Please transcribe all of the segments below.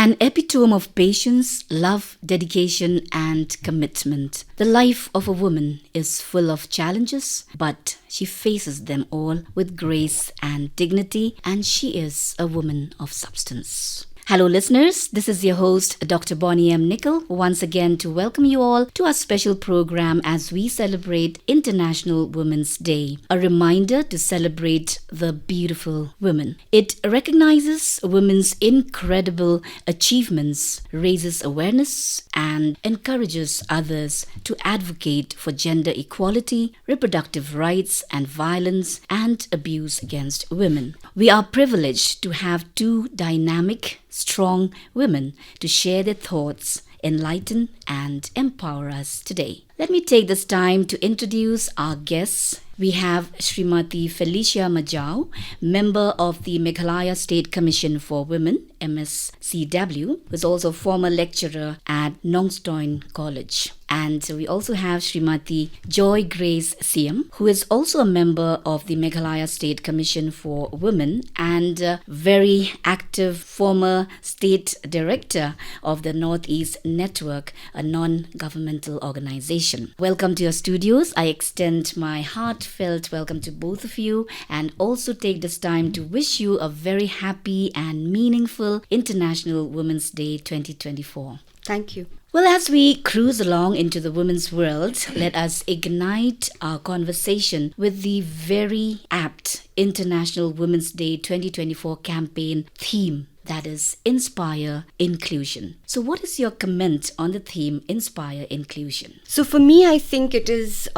An epitome of patience, love, dedication, and commitment. The life of a woman is full of challenges, but she faces them all with grace and dignity, and she is a woman of substance. Hello listeners, this is your host Dr. Bonnie M.Nicols once again to welcome you all to our special program as we celebrate International Women's Day. A reminder to celebrate the beautiful women. It recognizes women's incredible achievements, raises awareness and encourages others to advocate for gender equality, reproductive rights and violence and abuse against women. We are privileged to have two dynamic, strong women to share their thoughts, enlighten and empower us today. Let me take this time to introduce our guests. We have Smt.Felicita Majaw, member of the Meghalaya State Commission for Women, MSCW, who is also a former lecturer at Nongstoin College. And we also have Smt.Joy Grace Syiem, who is also a member of the Meghalaya State Commission for Women and a very active former state director of the Northeast Network, a non-governmental organization. Welcome to your studios. I extend my heartfelt welcome to both of you and also take this time to wish you a very happy and meaningful International Women's Day 2024. Thank you. Well, as we cruise along into the women's world, let us ignite our conversation with the very apt International Women's Day 2024 campaign theme, that is Inspire Inclusion. So what is your comment on the theme Inspire Inclusion? So for me, I think it is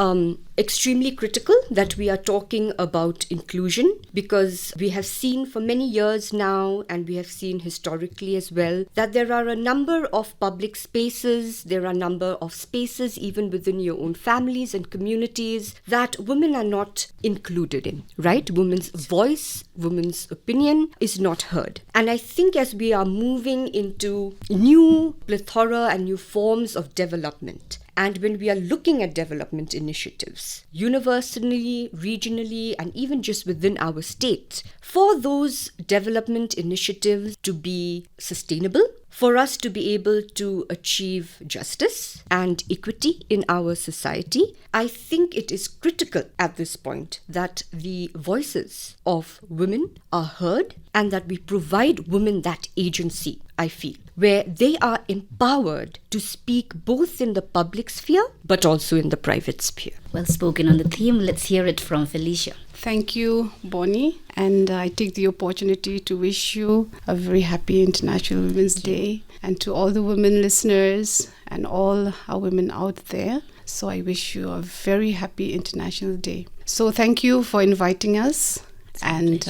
extremely critical that we are talking about inclusion, because we have seen for many years now, and we have seen historically as well, that there are a number of public spaces, there are a number of spaces even within your own families and communities that women are not included in, right? Women's voice, women's opinion is not heard. And I think as we are moving into new plethora and new forms of development, and when we are looking at development initiatives, universally, regionally, and even just within our state, for those development initiatives to be sustainable, for us to be able to achieve justice and equity in our society, I think it is critical at this point that the voices of women are heard and that we provide women that agency, I feel, where they are empowered to speak both in the public sphere but also in the private sphere. Well spoken on the theme. Let's hear it from Felicia. Thank you, Bonnie. And I take the opportunity to wish you a very happy International Women's Day, and to all the women listeners and all our women out there. So I wish you a very happy International Day. So thank you for inviting us and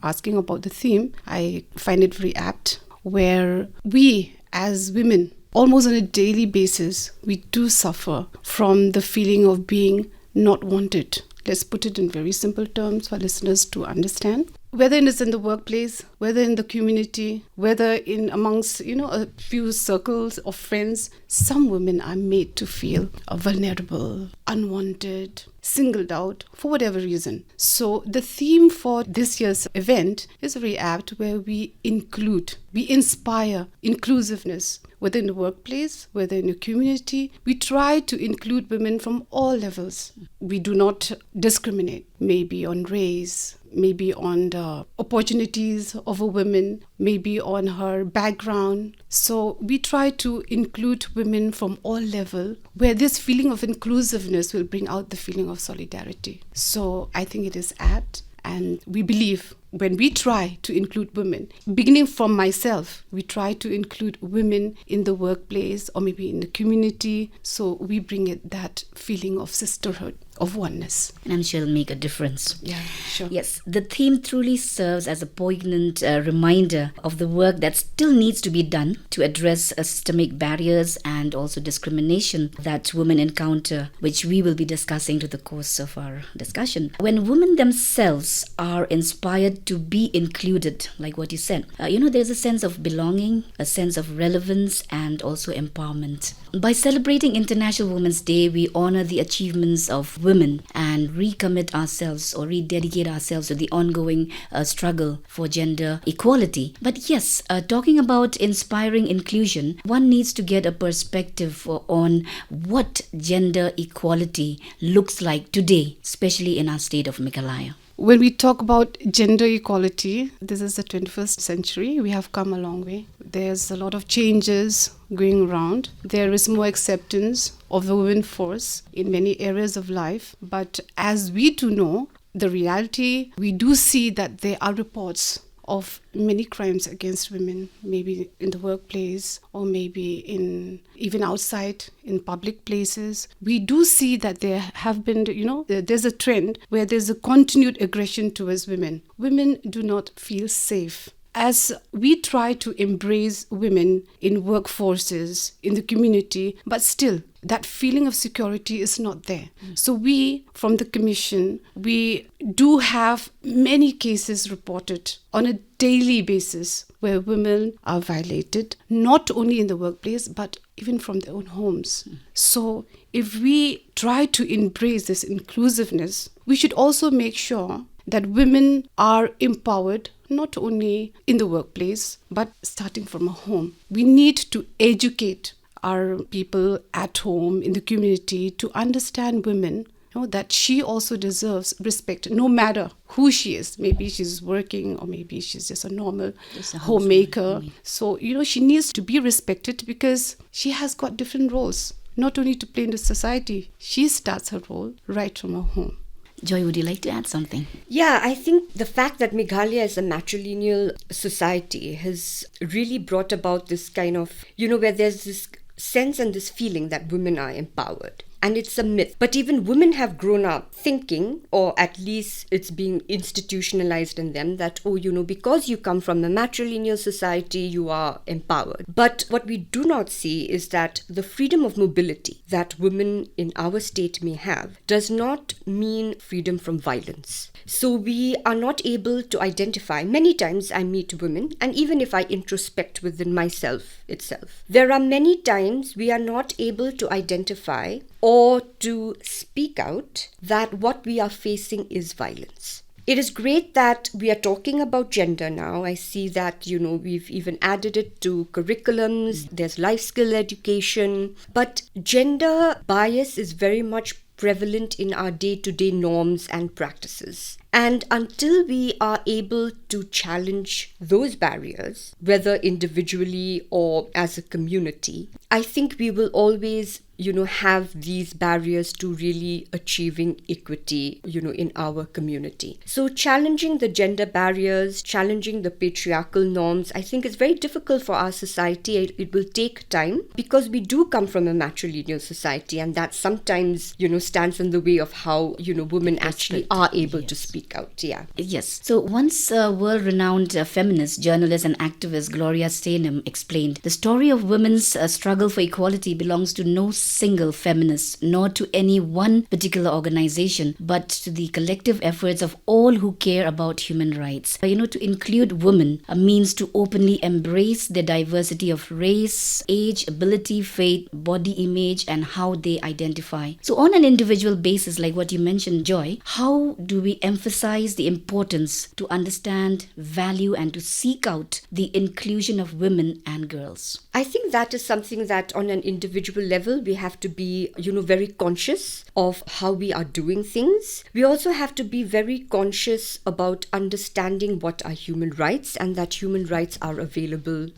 asking about the theme. I find it very apt, where we as women, almost on a daily basis, we do suffer from the feeling of being not wanted. Let's put it in very simple terms for listeners to understand. Whether it is in the workplace, whether in the community, whether in amongst, a few circles of friends, some women are made to feel vulnerable, unwanted, singled out for whatever reason. So the theme for this year's event is very apt, where we include, we inspire inclusiveness, whether in the workplace, whether in the community. We try to include women from all levels. We do not discriminate, maybe on race, maybe on the opportunities of a woman, maybe on her background. So we try to include women from all levels, where this feeling of inclusiveness will bring out the feeling of solidarity. So I think it is apt, and we believe when we try to include women, beginning from myself, we try to include women in the workplace or maybe in the community. So we bring it that feeling of sisterhood, of oneness. And I'm sure it'll make a difference. Yeah, sure. Yes, the theme truly serves as a poignant reminder of the work that still needs to be done to address systemic barriers and also discrimination that women encounter, which we will be discussing through the course of our discussion. When women themselves are inspired to be included, like what you said, there's a sense of belonging, a sense of relevance, and also empowerment. By celebrating International Women's Day, we honor the achievements of women and recommit ourselves or rededicate ourselves to the ongoing struggle for gender equality. But yes, talking about inspiring inclusion, one needs to get a perspective on what gender equality looks like today, especially in our state of Meghalaya. When we talk about gender equality, this is the 21st century. We have come a long way. There's a lot of changes going around. There is more acceptance of the women force in many areas of life. But as we do know, the reality, we do see that there are reports of many crimes against women, maybe in the workplace or maybe in even outside in public places. We do see that there have been, there's a trend where there's a continued aggression towards women. Women do not feel safe. As we try to embrace women in workforces, in the community, but still that feeling of security is not there. So we, from the Commission, we do have many cases reported on a daily basis where women are violated, not only in the workplace, but even from their own homes. So if we try to embrace this inclusiveness, we should also make sure that women are empowered not only in the workplace, but starting from a home. We need to educate our people at home, in the community, to understand women, that she also deserves respect, no matter who she is. Maybe she's working or maybe she's just a normal homemaker. So, she needs to be respected because she has got different roles, not only to play in the society. She starts her role right from her home. Joy, would you like to add something? Yeah, I think the fact that Meghalaya is a matrilineal society has really brought about this kind of, where there's this sense and this feeling that women are empowered. And it's a myth. But even women have grown up thinking, or at least it's being institutionalized in them, that, because you come from a matrilineal society, you are empowered. But what we do not see is that the freedom of mobility that women in our state may have does not mean freedom from violence. So we are not able to identify. Many times I meet women, and even if I introspect within myself itself, there are many times we are not able to identify or to speak out that what we are facing is violence. It is great that we are talking about gender now. I see that, we've even added it to curriculums. There's life skill education. But gender bias is very much prevalent in our day-to-day norms and practices. And until we are able to challenge those barriers, whether individually or as a community, I think we will always, have these barriers to really achieving equity, in our community. So challenging the gender barriers, challenging the patriarchal norms, I think is very difficult for our society. It will take time because we do come from a matrilineal society, and that sometimes, stands in the way of how, women actually are able to speak out. Yeah. Yes. So once world-renowned feminist, journalist and activist Gloria Steinem explained, the story of women's struggle for equality belongs to no single feminist, nor to any one particular organization, but to the collective efforts of all who care about human rights. To include women means to openly embrace their diversity of race, age, ability, faith, body image, and how they identify. So on an individual basis, like what you mentioned, Joy, how do we emphasize the importance to understand, value, and to seek out the inclusion of women and girls? I think that is something that on an individual level, we have to be, very conscious of how we are doing things. We also have to be very conscious about understanding what are human rights, and that human rights are available,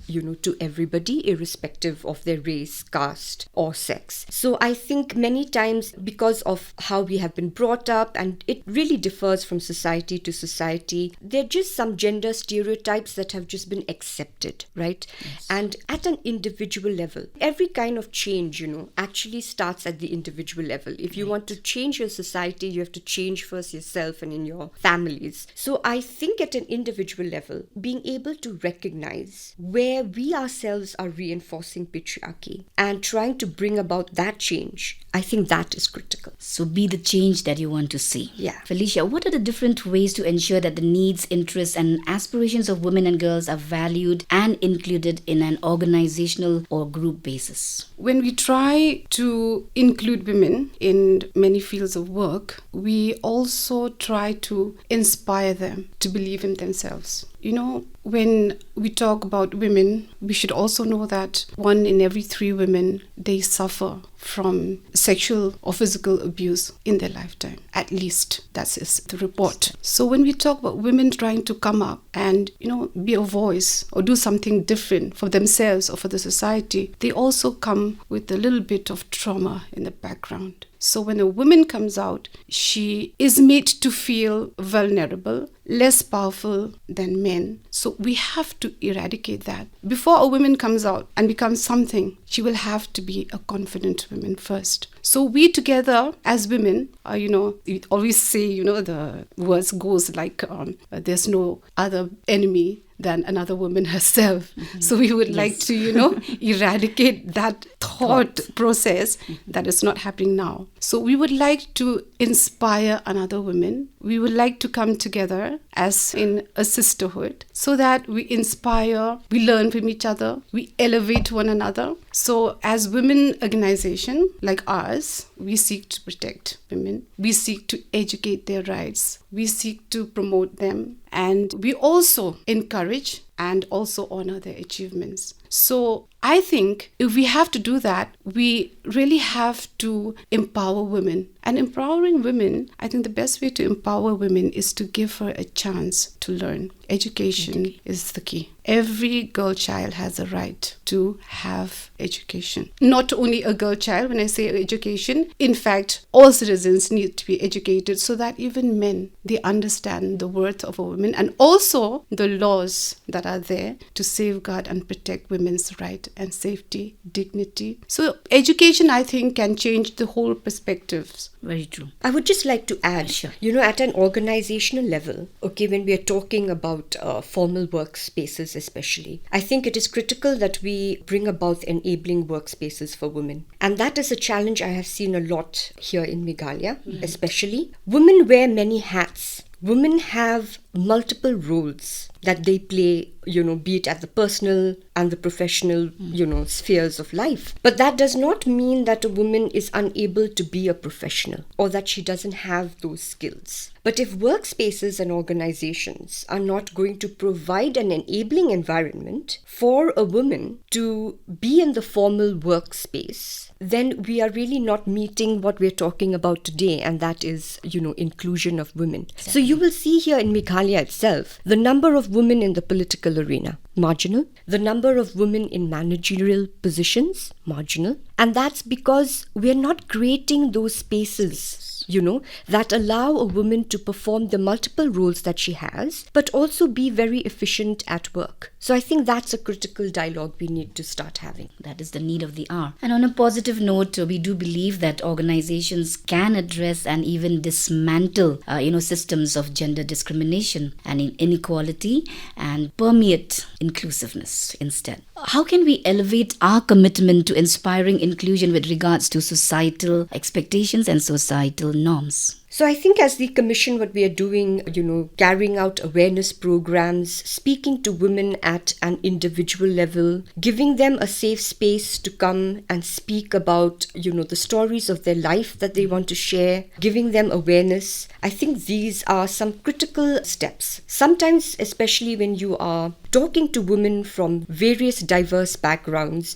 to everybody, irrespective of their race, caste, or sex. So I think many times because of how we have been brought up, and it really differs from society to society, there are just some gender stereotypes that have just been accepted, right? Yes. And at an individual level, every kind of change, actually starts at the individual level. If you want to change your society, you have to change first yourself and in your families. So I think at an individual level, being able to recognize where we ourselves are reinforcing patriarchy and trying to bring about that change, I think that is critical. So be the change that you want to see. Yeah. Felicia, what are the different ways to ensure that the needs, interests, and aspirations of women and girls are valued and included in an organizational or group basis? When we try to include women in many fields of work, we also try to inspire them to believe in themselves. When we talk about women, we should also know that 1 in every 3 women, they suffer from sexual or physical abuse in their lifetime. At least that is the report. So when we talk about women trying to come up and, be a voice or do something different for themselves or for the society, they also come with a little bit of trauma in the background. So when a woman comes out, she is made to feel vulnerable, less powerful than men. So we have to eradicate that. Before a woman comes out and becomes something, she will have to be a confident woman first. So we together as women, we always say, the words goes like, there's no other enemy than another woman herself. Mm-hmm. So we would like to, eradicate that thought process that is not happening now. So we would like to inspire another woman. We would like to come together as in a sisterhood so that we inspire, we learn from each other, we elevate one another. So as women organization like ours, we seek to protect women. We seek to educate their rights. We seek to promote them. And we also encourage and also honor their achievements. So I think if we have to do that, we really have to empower women. And empowering women, I think the best way to empower women is to give her a chance to learn. Education is the key. Every girl child has a right to have education. Not only a girl child, when I say education, in fact, all citizens need to be educated so that even men, they understand the worth of a woman and also the laws that are there to safeguard and protect women's right and safety, dignity. So education, I think, can change the whole perspectives. Very true. I would just like to add, at an organizational level, when we are talking about formal workspaces especially, I think it is critical that we bring about enabling workspaces for women. And that is a challenge I have seen a lot here in Meghalaya, especially. Women wear many hats. Women have multiple roles that they play, be it at the personal and the professional, spheres of life. But that does not mean that a woman is unable to be a professional or that she doesn't have those skills. But if workspaces and organizations are not going to provide an enabling environment for a woman to be in the formal workspace, then we are really not meeting what we're talking about today, and that is, inclusion of women. Exactly. So you will see here in Meghalaya itself, the number of women in the political arena, marginal. The number of women in managerial positions, marginal. And that's because we're not creating those spaces, that allow a woman to perform the multiple roles that she has, but also be very efficient at work. So I think that's a critical dialogue we need to start having. That is the need of the hour. And on a positive note, we do believe that organizations can address and even dismantle, systems of gender discrimination and inequality and permeate inclusiveness instead. How can we elevate our commitment to inspiring inclusion with regards to societal expectations and societal norms? So I think as the Commission, what we are doing, carrying out awareness programs, speaking to women at an individual level, giving them a safe space to come and speak about, the stories of their life that they want to share, giving them awareness. I think these are some critical steps. Sometimes, especially when you are talking to women from various diverse backgrounds,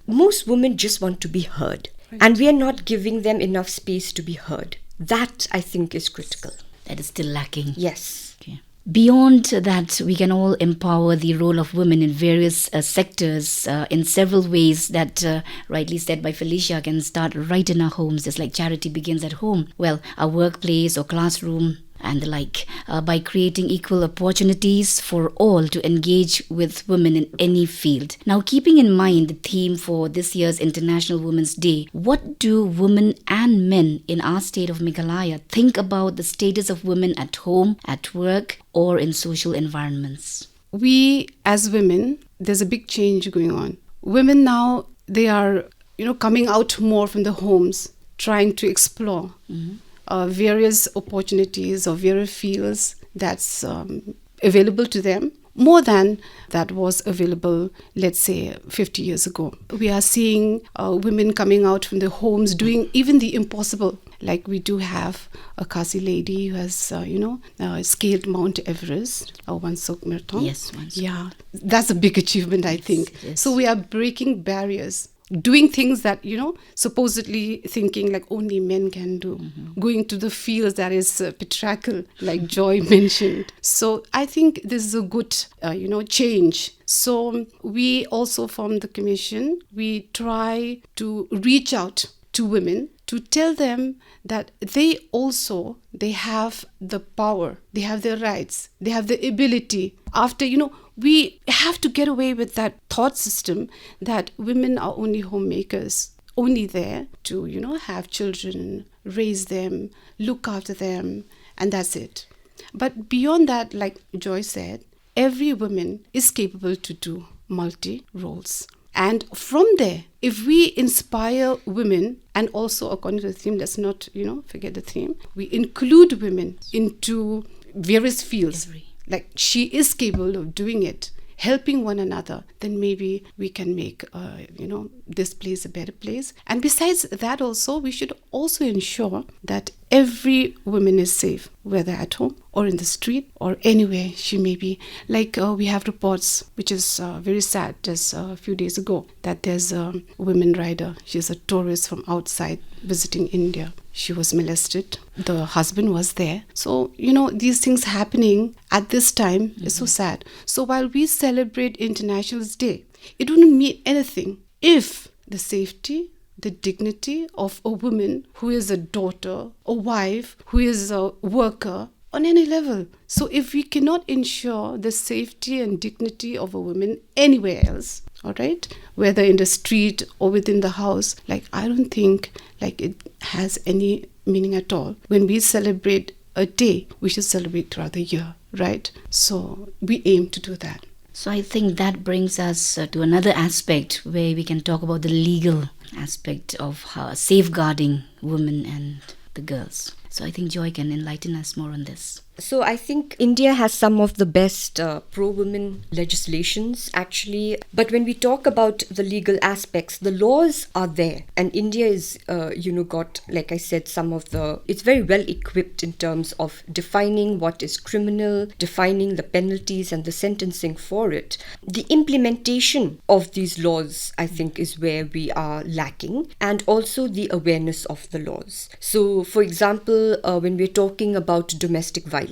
most women just want to be heard. Right. And we are not giving them enough space to be heard. That, I think, is critical. That is still lacking. Yes. Okay. Beyond that, we can all empower the role of women in various sectors in several ways that, rightly said by Felicia, can start right in our homes, just like charity begins at home. Well, our workplace or classroom and the like, by creating equal opportunities for all to engage with women in any field. Now, keeping in mind the theme for this year's International Women's Day, what do women and men in our state of Meghalaya think about the status of women at home, at work, or in social environments? We, as women, there's a big change going on. Women now, they are, coming out more from the homes, trying to explore. various opportunities or various fields that's available to them, more than that was available, let's say, 50 years ago. We are seeing women coming out from their homes doing even the impossible. Like we do have a Kasi lady who has, scaled Mount Everest, one Sok Marathon. Yes, one Sok. Yeah, that's a big achievement, I think. Yes. So we are breaking barriers, doing things that, supposedly thinking like only men can do, going to the fields that is patriarchal, like Joy mentioned. So I think this is a good, change. So we also from the commission, we try to reach out to women to tell them that they have the power, they have their rights, they have the ability. After, we have to get away with that thought system that women are only homemakers, only there to, have children, raise them, look after them, and that's it. But beyond that, like Joy said, every woman is capable to do multi-roles. And from there, if we inspire women, and also according to the theme, let's not, forget the theme, we include women into various fields. Like she is capable of doing it, helping one another, then maybe we can make, this place a better place. And besides that also, we should also ensure that every woman is safe, whether at home or in the street or anywhere she may be. Like we have reports, which is very sad, just a few days ago, that there's a woman rider. She's a tourist from outside visiting India. She was molested. The husband was there. So, these things happening at this time is so sad. So while we celebrate International Day, it wouldn't mean anything if the safety, the dignity of a woman who is a daughter, a wife, who is a worker on any level. So if we cannot ensure the safety and dignity of a woman anywhere else, all right, whether in the street or within the house, I don't think it has any meaning at all. When we celebrate a day, we should celebrate throughout the year, right? So we aim to do that. So I think that brings us to another aspect where we can talk about the legal aspect of safeguarding women and the girls. So I think Joy can enlighten us more on this. So I think India has some of the best pro-women legislations, actually. But when we talk about the legal aspects, the laws are there. And India is, got, like I said, it's very well equipped in terms of defining what is criminal, defining the penalties and the sentencing for it. The implementation of these laws, I think, is where we are lacking. And also the awareness of the laws. So, for example, when we're talking about domestic violence,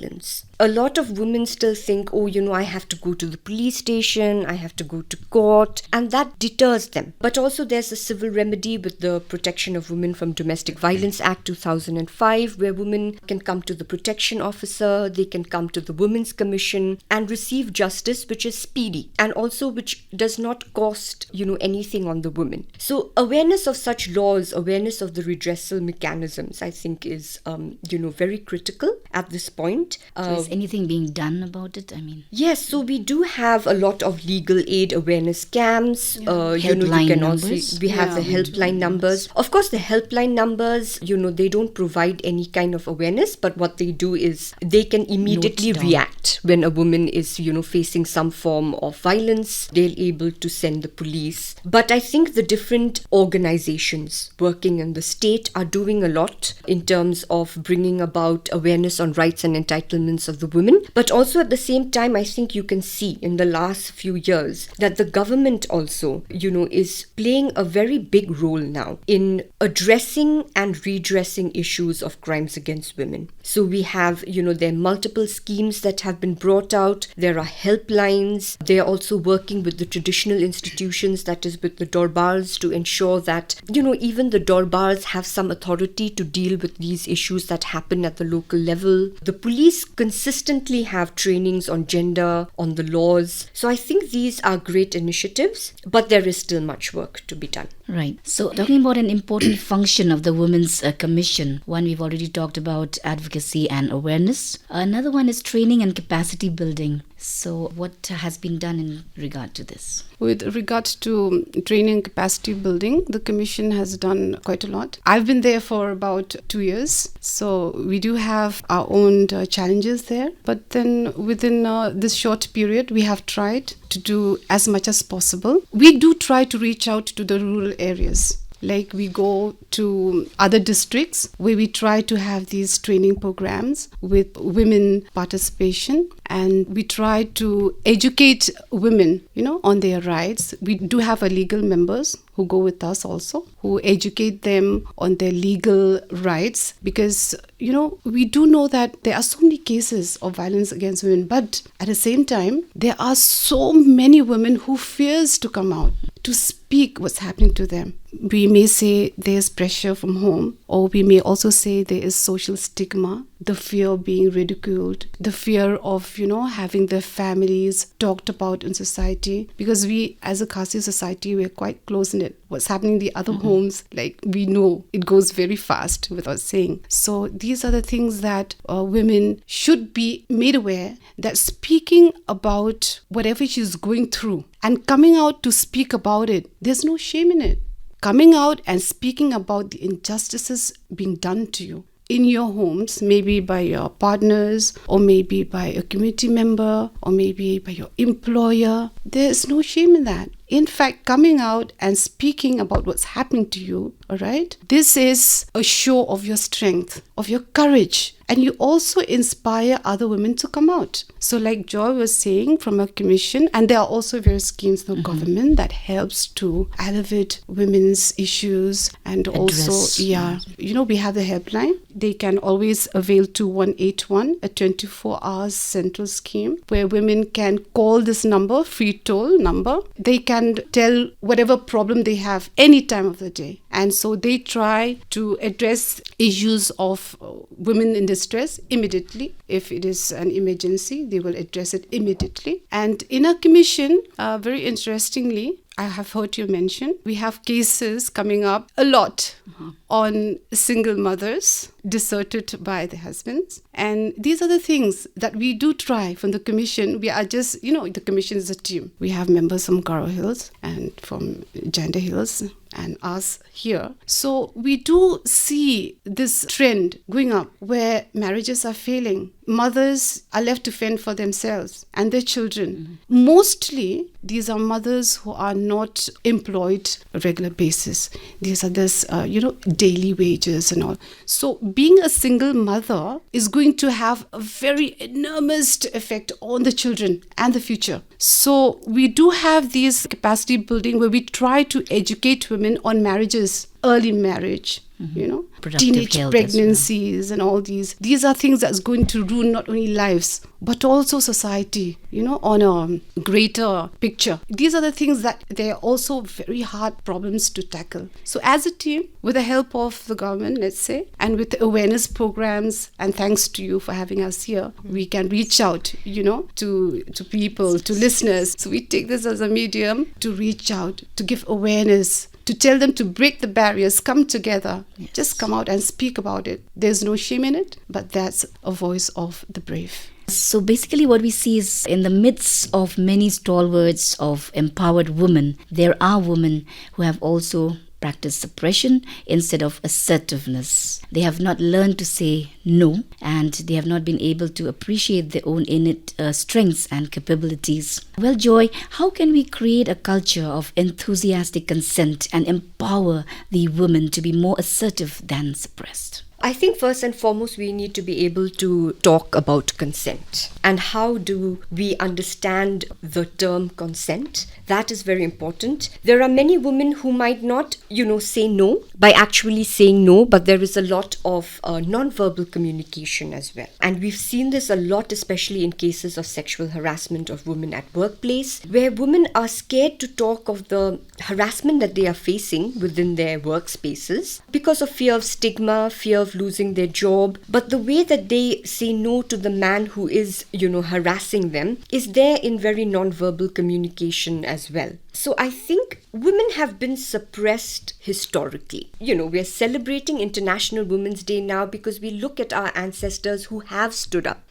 a lot of women still think, I have to go to the police station, I have to go to court, and that deters them. But also there's a civil remedy with the Protection of Women from Domestic Violence Act 2005, where women can come to the protection officer, they can come to the Women's Commission and receive justice, which is speedy and also which does not cost, anything on the woman. So awareness of such laws, awareness of the redressal mechanisms, I think is, very critical at this point. So is anything being done about it? Yes, so we do have a lot of legal aid awareness camps. Helpline numbers. We have the helpline numbers. Of course, the helpline numbers, they don't provide any kind of awareness, but what they do is they can immediately react when a woman is, facing some form of violence. They're able to send the police. But I think the different organizations working in the state are doing a lot in terms of bringing about awareness on rights and entitlements of the women. But also at the same time, I think you can see in the last few years that the government also, is playing a very big role now in addressing and redressing issues of crimes against women. So we have, there are multiple schemes that have been brought out. There are helplines. They are also working with the traditional institutions, that is with the Darbars, to ensure that, even the Darbars have some authority to deal with these issues that happen at the local level. The police consistently have trainings on gender, on the laws. So I think these are great initiatives, but there is still much work to be done. Right. So talking about an important function of the Women's Commission, one we've already talked about, advocacy and awareness. Another one is training and capacity building. So what has been done in regard to this? with regard to training and capacity building, the Commission has done quite a lot. I've been there for about 2 years, so we do have our own challenges there. But then within this short period, we have tried to do as much as possible. We do try to reach out to the rural areas. Like we go to other districts where we try to have these training programs with women participation, and we try to educate women, on their rights. We do have legal members who go with us also, who educate them on their legal rights, because we do know that there are so many cases of violence against women, but at the same time there are so many women who fears to come out to speak what's happening to them. We may say there's pressure from home, or we may also say there is social stigma, the fear of being ridiculed, the fear of having their families talked about in society, because we as a Khasi society, we're quite close in it. What's happening in the other homes, like we know it goes very fast without saying. So these are the things that women should be made aware, that speaking about whatever she's going through and coming out to speak about it, there's no shame in it. Coming out and speaking about the injustices being done to you in your homes, maybe by your partners, or maybe by a community member, or maybe by your employer. There's no shame in that. In fact, coming out and speaking about what's happening to you, all right, this is a show of your strength, of your courage, and you also inspire other women to come out. So like Joy was saying, from a commission, and there are also various schemes in the government that helps to elevate women's issues, and also, we have the helpline. They can always avail to 181, a 24 hours central scheme, where women can call this number, free toll number. They can tell whatever problem they have any time of the day. And so they try to address issues of women in distress immediately. If it is an emergency, they will address it immediately. And in a commission, very interestingly, I have heard you mention, we have cases coming up a lot on single mothers deserted by their husbands. And these are the things that we do try from the commission. We are just, the commission is a team. We have members from Garo Hills and from Janda Hills and us here. So we do see this trend going up where marriages are failing. Mothers are left to fend for themselves and their children. Mostly, these are mothers who are not employed on a regular basis. These are this, daily wages and all. So being a single mother is going to have a very enormous effect on the children and the future. So we do have these capacity building where we try to educate women on marriages, early marriage, teenage pregnancies and all these. These are things that's going to ruin not only lives, but also society, on a greater picture. These are the things that they're also very hard problems to tackle. So as a team, with the help of the government, let's say, and with the awareness programs, and thanks to you for having us here, we can reach out, to people, to listeners. So we take this as a medium to reach out, to give awareness, to tell them to break the barriers, come together, just come out and speak about it. There's no shame in it, but that's a voice of the brave. So basically what we see is, in the midst of many stalwarts of empowered women, there are women who have also practiced suppression instead of assertiveness. They have not learned to say no, and they have not been able to appreciate their own innate strengths and capabilities. Well, Joy, how can we create a culture of enthusiastic consent and empower the women to be more assertive than suppressed? I think first and foremost, we need to be able to talk about consent. And how do we understand the term consent? That is very important. There are many women who might not, say no by actually saying no, but there is a lot of non-verbal communication as well. And we've seen this a lot, especially in cases of sexual harassment of women at workplace, where women are scared to talk of the harassment that they are facing within their workspaces because of fear of stigma, fear of losing their job. But the way that they say no to the man who is, harassing them is there in very non-verbal communication as well. So I think women have been suppressed historically. We're celebrating International Women's Day now because we look at our ancestors who have stood up.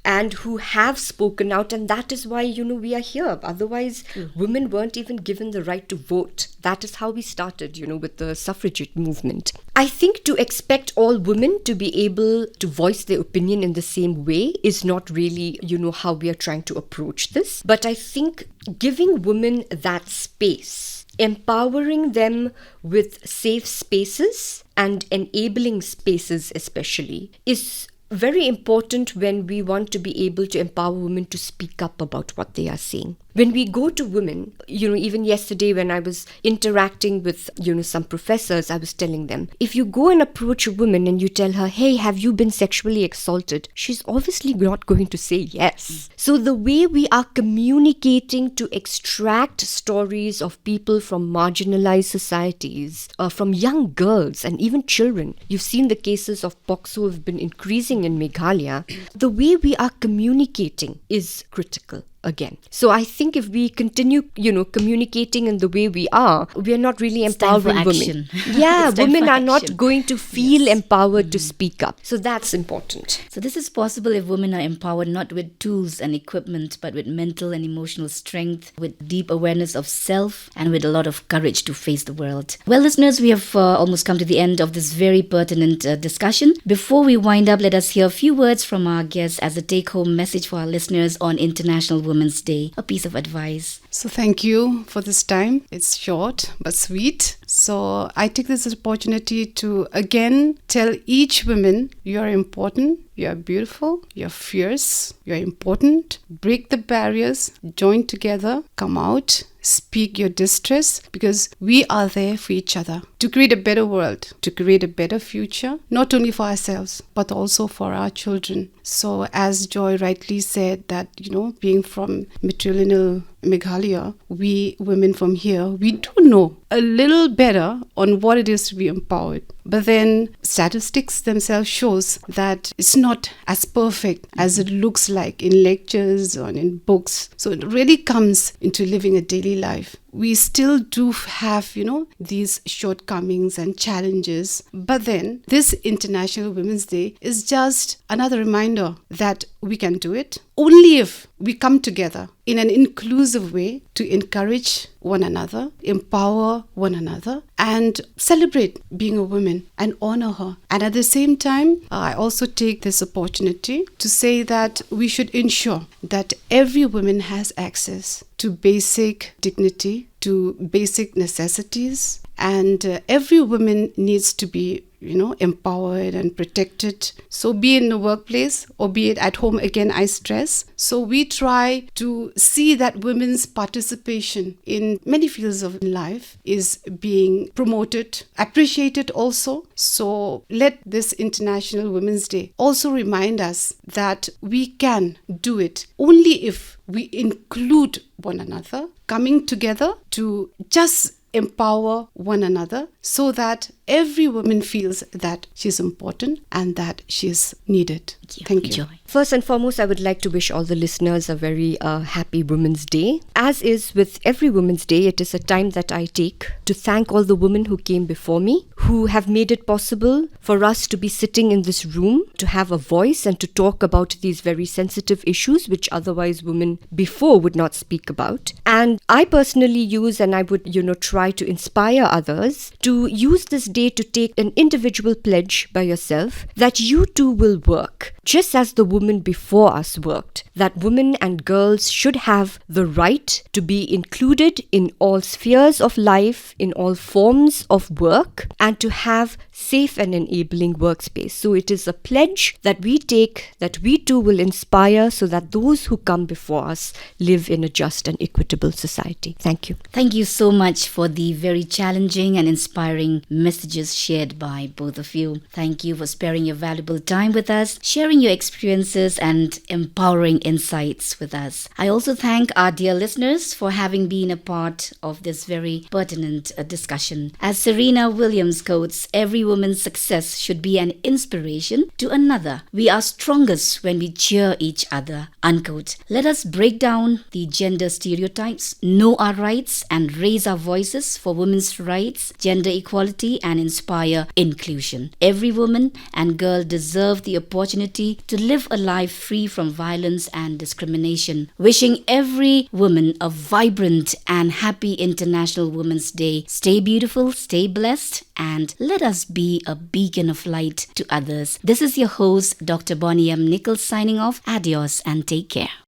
and who have spoken out, and that is why, we are here. Otherwise, women weren't even given the right to vote. That is how we started, with the suffragette movement. I think to expect all women to be able to voice their opinion in the same way is not really, how we are trying to approach this. But I think giving women that space, empowering them with safe spaces and enabling spaces especially, is very important when we want to be able to empower women to speak up about what they are saying. When we go to women, even yesterday when I was interacting with, some professors, I was telling them, if you go and approach a woman and you tell her, hey, have you been sexually assaulted? She's obviously not going to say yes. So the way we are communicating to extract stories of people from marginalized societies, from young girls and even children, you've seen the cases of POX who have been increasing in Meghalaya, the way we are communicating is critical. Again. So I think if we continue, communicating in the way we are not really empowering women. Yeah, women are not going to feel empowered to speak up. So that's important. So this is possible if women are empowered not with tools and equipment, but with mental and emotional strength, with deep awareness of self, and with a lot of courage to face the world. Well, listeners, we have almost come to the end of this very pertinent discussion. Before we wind up, let us hear a few words from our guests as a take-home message for our listeners on International Women's Day, a piece of advice. So thank you for this time. It's short but sweet. So I take this opportunity to again tell each woman, you are important, you are beautiful, you're fierce, you're important. Break the barriers, join together, come out, speak your distress, because we are there for each other to create a better world, to create a better future, not only for ourselves, but also for our children. So as Joy rightly said that, being from matrilineal Meghalaya, we women from here, we do know a little better on what it is to be empowered. But then statistics themselves shows that it's not as perfect as it looks like in lectures or in books. So it really comes into living a daily life. We still do have, these shortcomings and challenges. But then this International Women's Day is just another reminder that we can do it only if we come together in an inclusive way to encourage one another, empower one another, and celebrate being a woman and honor her. And at the same time, I also take this opportunity to say that we should ensure that every woman has access to basic dignity, to basic necessities, and every woman needs to be empowered and protected. So be it in the workplace or be it at home, again, I stress. So we try to see that women's participation in many fields of life is being promoted, appreciated also. So let this International Women's Day also remind us that we can do it only if we include one another, coming together to just empower one another so that every woman feels that she's important and that she's needed. Thank you. Joy. First and foremost, I would like to wish all the listeners a very happy Women's Day. As is with every Women's Day, it is a time that I take to thank all the women who came before me, who have made it possible for us to be sitting in this room, to have a voice and to talk about these very sensitive issues which otherwise women before would not speak about. And I personally use, and I would, try to inspire others to use this day to take an individual pledge by yourself that you too will work just as the women before us worked, that women and girls should have the right to be included in all spheres of life, in all forms of work, and to have safe and enabling workspace. So it is a pledge that we take, that we too will inspire so that those who come before us live in a just and equitable society. Thank you. Thank you so much for the very challenging and inspiring messages shared by both of you. Thank you for sparing your valuable time with us, sharing your experiences and empowering insights with us. I also thank our dear listeners for having been a part of this very pertinent discussion. As Serena Williams quotes, every woman's success should be an inspiration to another. We are strongest when we cheer each other, unquote. Let us break down the gender stereotypes, know our rights, and raise our voices for women's rights, gender equality, and inspire inclusion. Every woman and girl deserve the opportunity to live a life free from violence and discrimination. Wishing every woman a vibrant and happy International Women's Day. Stay beautiful, stay blessed, and let us be a beacon of light to others. This is your host, Dr. Bonnie M.Nicols, signing off. Adios and take care.